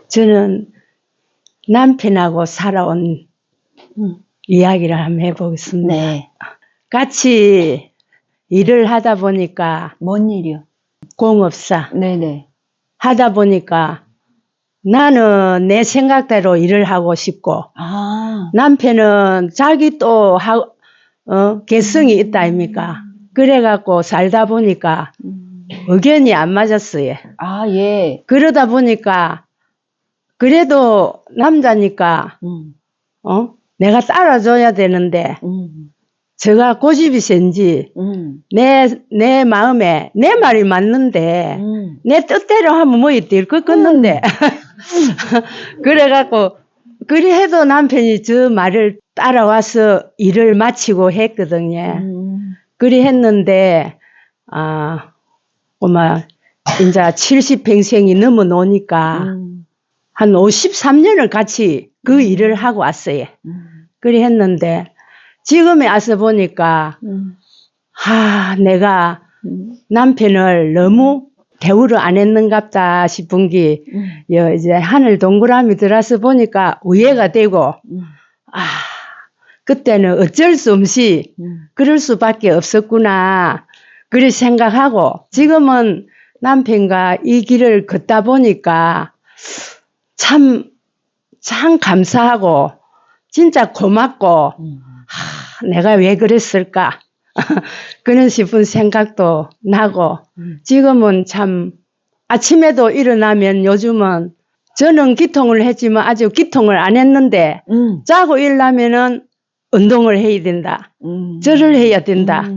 저는 남편하고 살아온 이야기를 한번 해보겠습니다. 네. 같이 일을 하다 보니까 뭔 일이요? 공업사 네네. 하다 보니까 나는 내 생각대로 일을 하고 싶고 아. 남편은 자기 또 개성이 있다 아닙니까? 그래갖고 살다 보니까 의견이 안 맞았어요. 아, 예. 그러다 보니까 그래도 남자니까 내가 따라줘야 되는데 제가 고집이 센지 내 마음에 내 말이 맞는데 내 뜻대로 하면 뭐이 뛸것 같는데 그래갖고 그리 해도 남편이 저 말을 따라와서 일을 마치고 했거든요. 그리 했는데 이제 70평생이 넘어 놓으니까 한 53년을 같이 그 일을 하고 왔어요. 그리 했는데 지금에 와서 보니까 내가 남편을 너무 대우를 안 했는갑다 싶은 게 이제 하늘 동그라미 들어서 보니까 우애가 되고 그때는 어쩔 수 없이 그럴 수밖에 없었구나 그렇게 생각하고 지금은 남편과 이 길을 걷다 보니까 참 감사하고 진짜 고맙고 내가 왜 그랬을까 그런 싶은 생각도 나고 지금은 참 아침에도 일어나면 요즘은 저는 기통을 했지만 아직 기통을 안 했는데 자고 일어나면은 운동을 해야 된다. 절을 해야 된다.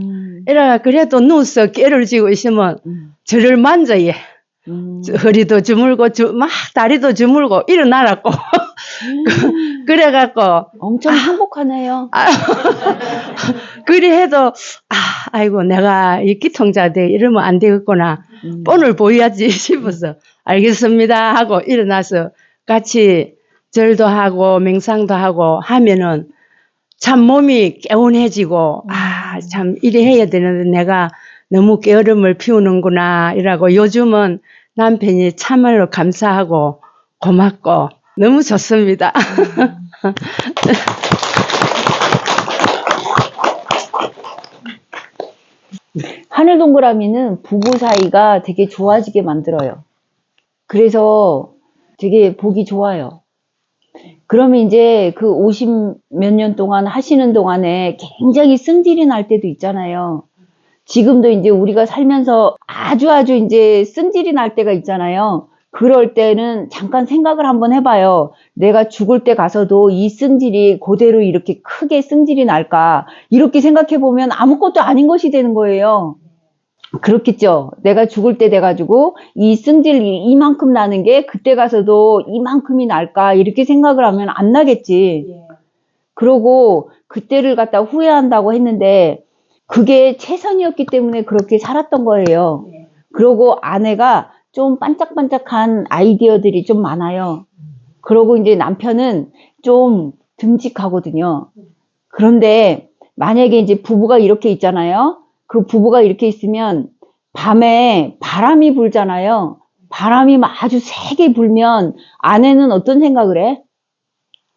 이래가 그래도 누워서 깨를 쥐고 있으면 절을 만져야 허리도 주물고 막 다리도 주물고 일어나라고 그래갖고 엄청 행복하네요. 그리 해도 아이고 내가 이 기통자인데 이러면 안 되겠구나 본을 보여야지 싶어서 알겠습니다 하고 일어나서 같이 절도 하고 명상도 하고 하면은 참 몸이 개운해지고 참 이래 해야 되는데 내가 너무 게으름을 피우는구나 이라고 요즘은 남편이 참말로 감사하고 고맙고 너무 좋습니다. 하늘 동그라미는 부부 사이가 되게 좋아지게 만들어요. 그래서 되게 보기 좋아요. 그러면 이제 그 50 몇 년 동안 하시는 동안에 굉장히 승질이 날 때도 있잖아요. 지금도 이제 우리가 살면서 아주 이제 승질이 날 때가 있잖아요. 그럴 때는 잠깐 생각을 한번 해봐요. 내가 죽을 때 가서도 이 승질이 그대로 이렇게 크게 승질이 날까? 이렇게 생각해 보면 아무것도 아닌 것이 되는 거예요. 그렇겠죠. 내가 죽을 때 돼가지고 이 승질이 이만큼 나는 게 그때 가서도 이만큼이 날까? 이렇게 생각을 하면 안 나겠지. 그러고 그때를 갖다 후회한다고 했는데 그게 최선이었기 때문에 그렇게 살았던 거예요. 그러고 아내가 좀 반짝반짝한 아이디어들이 좀 많아요. 그러고 이제 남편은 좀 듬직하거든요. 그런데 만약에 이제 부부가 이렇게 있잖아요. 그 부부가 이렇게 있으면 밤에 바람이 불잖아요. 바람이 아주 세게 불면 아내는 어떤 생각을 해?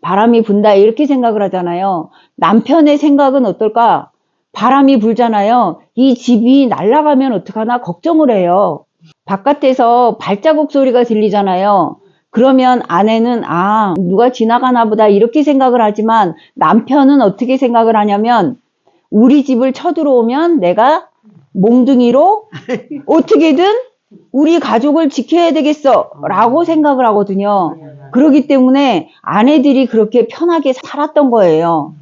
바람이 분다 이렇게 생각을 하잖아요. 남편의 생각은 어떨까? 바람이 불잖아요. 이 집이 날아가면 어떡하나 걱정을 해요. 바깥에서 발자국 소리가 들리잖아요. 그러면 아내는 누가 지나가나 보다 이렇게 생각을 하지만 남편은 어떻게 생각을 하냐면 우리 집을 쳐들어오면 내가 몽둥이로 어떻게든 우리 가족을 지켜야 되겠어 라고 생각을 하거든요. 그렇기 때문에 아내들이 그렇게 편하게 살았던 거예요.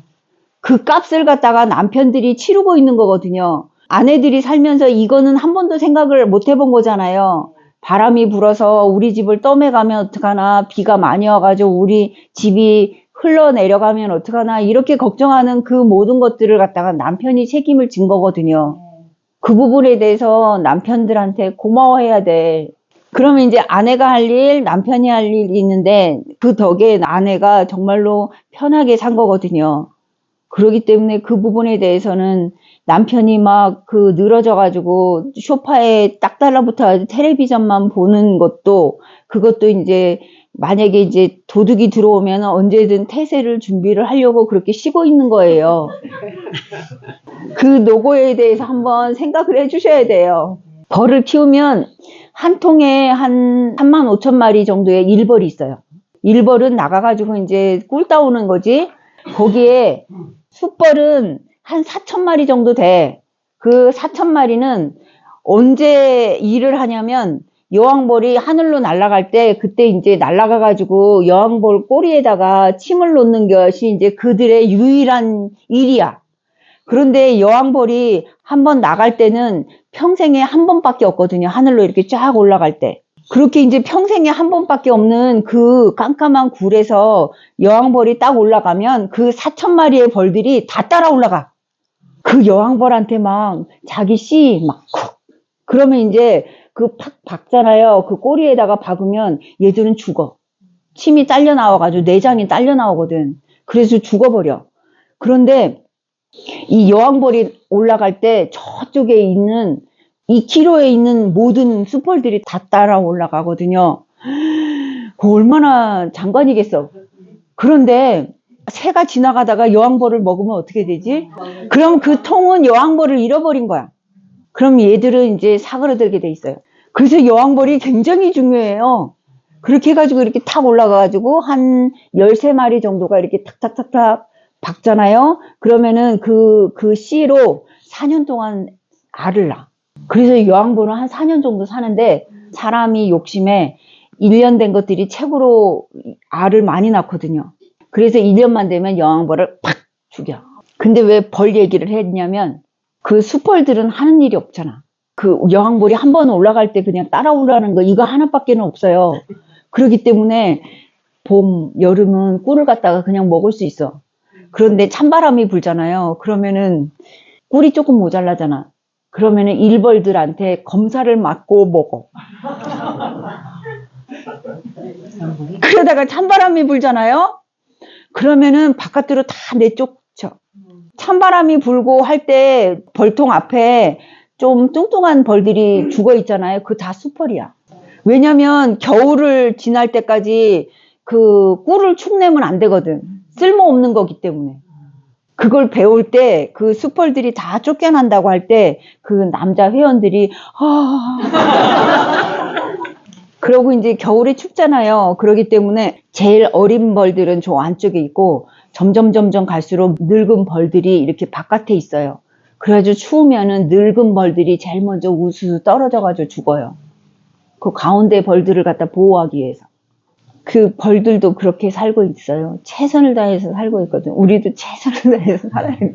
그 값을 갖다가 남편들이 치르고 있는 거거든요. 아내들이 살면서 이거는 한 번도 생각을 못 해본 거잖아요. 바람이 불어서 우리 집을 떠매가면 어떡하나, 비가 많이 와가지고 우리 집이 흘러내려가면 어떡하나, 이렇게 걱정하는 그 모든 것들을 갖다가 남편이 책임을 진 거거든요. 그 부분에 대해서 남편들한테 고마워해야 돼. 그러면 이제 아내가 할 일, 남편이 할 일이 있는데 그 덕에 아내가 정말로 편하게 산 거거든요. 그렇기 때문에 그 부분에 대해서는 남편이 막 늘어져가지고 소파에 딱 달라붙어 텔레비전만 보는 것도 그것도 이제 만약에 이제 도둑이 들어오면 언제든 태세를 준비를 하려고 그렇게 쉬고 있는 거예요. 그 노고에 대해서 한번 생각을 해주셔야 돼요. 벌을 키우면 한 통에 한 35,000마리 정도의 일벌이 있어요. 일벌은 나가가지고 이제 꿀 따오는 거지. 거기에 숫벌은 한 4,000마리 정도 돼. 그 4,000마리는 언제 일을 하냐면 여왕벌이 하늘로 날아갈 때 그때 이제 날아가가지고 여왕벌 꼬리에다가 침을 놓는 것이 이제 그들의 유일한 일이야. 그런데 여왕벌이 한번 나갈 때는 평생에 한 번밖에 없거든요. 하늘로 이렇게 쫙 올라갈 때. 그렇게 이제 평생에 한 번밖에 없는 그 깜깜한 굴에서 여왕벌이 딱 올라가면 그 4,000마리의 벌들이 다 따라 올라가. 그 여왕벌한테 막 자기 씨 막 쿡. 그러면 이제 그 팍 박잖아요. 그 꼬리에다가 박으면 얘들은 죽어. 침이 딸려 나와가지고 내장이 딸려 나오거든. 그래서 죽어버려. 그런데 이 여왕벌이 올라갈 때 저쪽에 있는 2km에 있는 모든 숫벌들이 다 따라 올라가거든요. 그거 얼마나 장관이겠어. 그런데 새가 지나가다가 여왕벌을 먹으면 어떻게 되지? 그럼 그 통은 여왕벌을 잃어버린 거야. 그럼 얘들은 이제 사그러들게 돼 있어요. 그래서 여왕벌이 굉장히 중요해요. 그렇게 해가지고 이렇게 탁 올라가가지고 한 13마리 정도가 이렇게 탁탁탁탁 박잖아요. 그러면은 그 씨로 4년 동안 알을 낳아. 그래서 여왕벌은 한 4년 정도 사는데 사람이 욕심에 1년 된 것들이 최고로 알을 많이 낳거든요. 그래서 1년만 되면 여왕벌을 팍 죽여. 근데 왜 벌 얘기를 했냐면 그 숫벌들은 하는 일이 없잖아. 그 여왕벌이 한 번 올라갈 때 그냥 따라 올라가는 거 이거 하나밖에는 없어요. 그렇기 때문에 봄, 여름은 꿀을 갖다가 그냥 먹을 수 있어. 그런데 찬바람이 불잖아요. 그러면은 꿀이 조금 모자라잖아. 그러면은 일벌들한테 검사를 맞고 먹어. 그러다가 찬바람이 불잖아요. 그러면은 바깥으로 다 내쫓죠. 찬바람이 불고 할 때 벌통 앞에 좀 뚱뚱한 벌들이 죽어 있잖아요. 그 다 숫벌이야. 왜냐면 겨울을 지날 때까지 그 꿀을 축내면 안 되거든. 쓸모없는 거기 때문에. 그걸 배울 때 그 숫벌들이 다 쫓겨난다고 할 때 그 남자 회원들이 그러고 이제 겨울에 춥잖아요. 그러기 때문에 제일 어린 벌들은 저 안쪽에 있고 점점 갈수록 늙은 벌들이 이렇게 바깥에 있어요. 그래가지고 추우면은 늙은 벌들이 제일 먼저 우수수 떨어져가지고 죽어요. 그 가운데 벌들을 갖다 보호하기 위해서. 그 벌들도 그렇게 살고 있어요. 최선을 다해서 살고 있거든. 우리도 최선을 다해서 살아야 돼.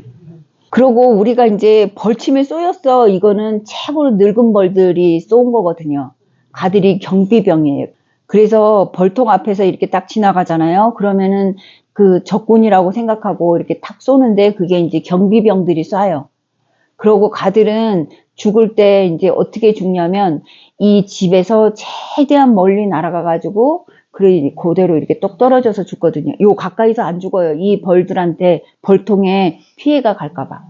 그러고 우리가 이제 벌침에 쏘였어. 이거는 최고로 늙은 벌들이 쏘은 거거든요. 가들이 경비병이에요. 그래서 벌통 앞에서 이렇게 딱 지나가잖아요. 그러면은 그 적군이라고 생각하고 이렇게 탁 쏘는데 그게 이제 경비병들이 쏴요. 그러고 가들은 죽을 때 이제 어떻게 죽냐면 이 집에서 최대한 멀리 날아가가지고 그대로 이렇게 똑 떨어져서 죽거든요. 요 가까이서 안 죽어요. 이 벌들한테 벌통에 피해가 갈까봐.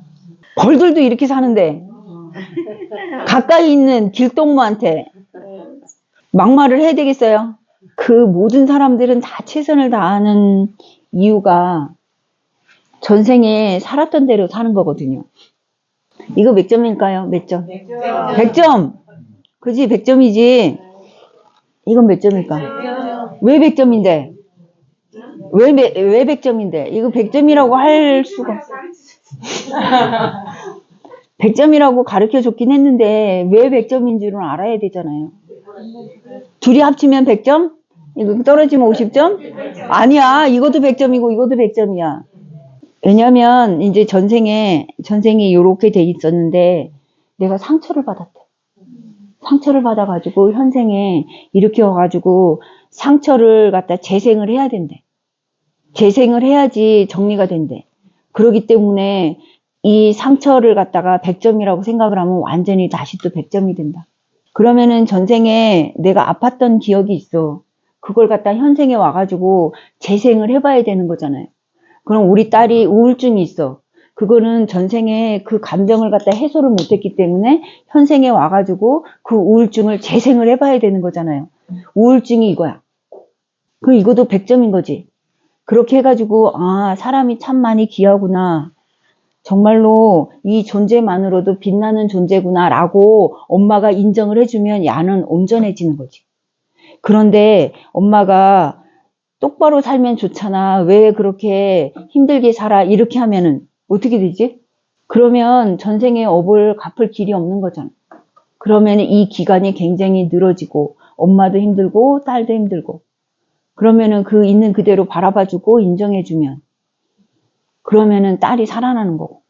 벌들도 이렇게 사는데 가까이 있는 길동무한테 막말을 해야 되겠어요. 그 모든 사람들은 다 최선을 다하는 이유가 전생에 살았던 대로 사는 거거든요. 이거 몇 점일까요? 몇 점? 100점. 100점. 그지? 100점이지. 이건 몇 점일까? 왜 100점인데? 왜 100점인데? 이거 100점이라고 할 수가. 100점이라고 가르쳐 줬긴 했는데 왜 100점인 줄은 알아야 되잖아요. 둘이 합치면 100점? 이거 떨어지면 50점? 아니야. 이것도 100점이고 이것도 100점이야. 왜냐면 이제 전생에 요렇게 돼 있었는데 내가 상처를 받았대. 상처를 받아가지고 현생에 이렇게 와가지고 상처를 갖다 재생을 해야 된대. 재생을 해야지 정리가 된대. 그러기 때문에 이 상처를 갖다가 100점이라고 생각을 하면 완전히 다시 또 100점이 된다. 그러면은 전생에 내가 아팠던 기억이 있어. 그걸 갖다 현생에 와가지고 재생을 해봐야 되는 거잖아요. 그럼 우리 딸이 우울증이 있어. 그거는 전생에 그 감정을 갖다 해소를 못했기 때문에 현생에 와가지고 그 우울증을 재생을 해봐야 되는 거잖아요. 우울증이 이거야. 그럼 이것도 100점인 거지. 그렇게 해가지고, 아, 사람이 참 많이 귀하구나. 정말로 이 존재만으로도 빛나는 존재구나 라고 엄마가 인정을 해주면 야는 온전해지는 거지. 그런데 엄마가 똑바로 살면 좋잖아. 왜 그렇게 힘들게 살아? 이렇게 하면은 어떻게 되지? 그러면 전생의 업을 갚을 길이 없는 거잖아. 그러면 이 기간이 굉장히 늘어지고 엄마도 힘들고 딸도 힘들고 그러면은 그 있는 그대로 바라봐주고 인정해주면 그러면은 딸이 살아나는 거고.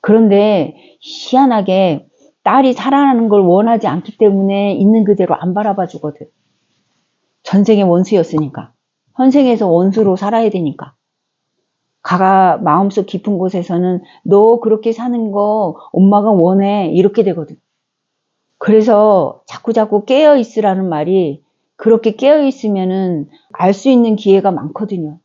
그런데 희한하게 딸이 살아나는 걸 원하지 않기 때문에 있는 그대로 안 바라봐주거든. 전생의 원수였으니까. 현생에서 원수로 살아야 되니까. 가가 마음속 깊은 곳에서는 너 그렇게 사는 거 엄마가 원해 이렇게 되거든. 그래서 자꾸자꾸 깨어있으라는 말이 그렇게 깨어있으면은 알 수 있는 기회가 많거든요.